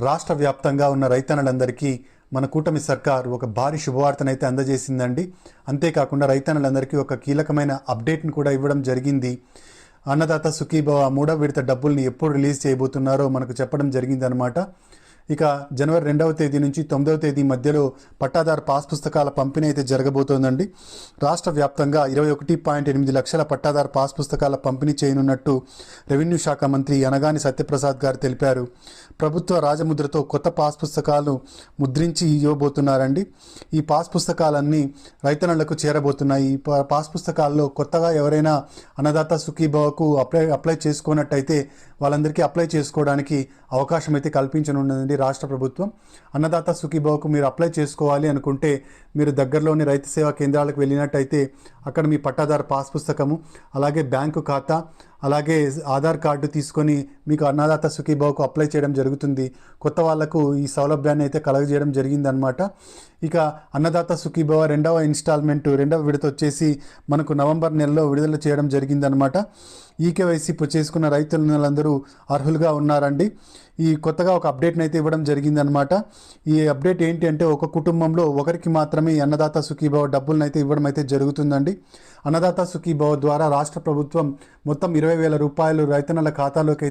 రాష్ట్ర వ్యాప్తంగా ఉన్న రైతన్నలందరికీ మన కూటమి సర్కార్ ఒక భారీ శుభవార్తనైతే అందజేసిందండి. అంతేకాకుండా రైతన్నలందరికీ ఒక కీలకమైన అప్డేట్ను కూడా ఇవ్వడం జరిగింది. అన్నదాత సుఖీభవ 3వ విడత డబ్బుల్ని ఎప్పుడు రిలీజ్ చేయబోతున్నారో మనకు చెప్పడం జరిగిందనమాట. ఇక జనవరి 2వ తేదీ నుంచి 9వ తేదీ మధ్యలో పట్టాదారు పాస్ పుస్తకాల పంపిణీ అయితే జరగబోతోందండి. రాష్ట్ర వ్యాప్తంగా 21.8 లక్షల పట్టాదారు పాస్ పుస్తకాల పంపిణీ చేయనున్నట్టు రెవెన్యూ శాఖ మంత్రి అనగాని సత్యప్రసాద్ గారు తెలిపారు. ప్రభుత్వ రాజముద్రతో కొత్త పాస్ పుస్తకాలు ముద్రించి ఇవ్వబోతున్నారండి. ఈ పాస్ పుస్తకాలన్నీ రైతన్నలకు చేరబోతున్నాయి. ఈ పాస్ పుస్తకాల్లో కొత్తగా ఎవరైనా అన్నదాత సుఖీభవకు అప్లై చేసుకున్నట్టయితే వాళ్ళందరికీ అప్లై చేసుకోవడానికి అవకాశం అయితే కల్పించనున్నదండి రాష్ట్ర ప్రభుత్వం. అన్నదాత సుఖీభవకు మీరు అప్లై చేసుకోవాలి అనుకుంటే మీరు దగ్గరలోని రైతు సేవా కేంద్రాలకు వెళ్ళినట్టయితే అక్కడ మీ పట్టాదారు పాస్ పుస్తకము, అలాగే బ్యాంకు ఖాతా, అలాగే ఆధార్ కార్డు తీసుకొని మీకు అన్నదాత సుఖీభవకు అప్లై చేయడం జరుగుతుంది. కొత్త వాళ్లకు ఈ సౌలభ్యాన్ని అయితే కలగజేయడం జరిగిందనమాట. ఇక అన్నదాత సుఖీభవ 2వ ఇన్స్టాల్మెంట్ 2వ విడత వచ్చేసి మనకు నవంబర్ నెలలో విడుదల చేయడం జరిగిందనమాట. ఈకేవైసీ చేసుకున్న రైతులందరూ అర్హులుగా ఉన్నారండి. ఈ కొత్తగా ఒక అప్డేట్ని అయితే ఇవ్వడం జరిగిందనమాట. ఈ అప్డేట్ ఏంటి అంటే ఒక కుటుంబంలో ఒకరికి మాత్రమే అన్నదాత సుఖీభవ డబ్బులను అయితే ఇవ్వడం అయితే జరుగుతుందండి. అన్నదాత సుఖీభవ ద్వారా రాష్ట్ర ప్రభుత్వం మొత్తం 20,000 రూపాయలు రైతన్నల ఖాతాలోకి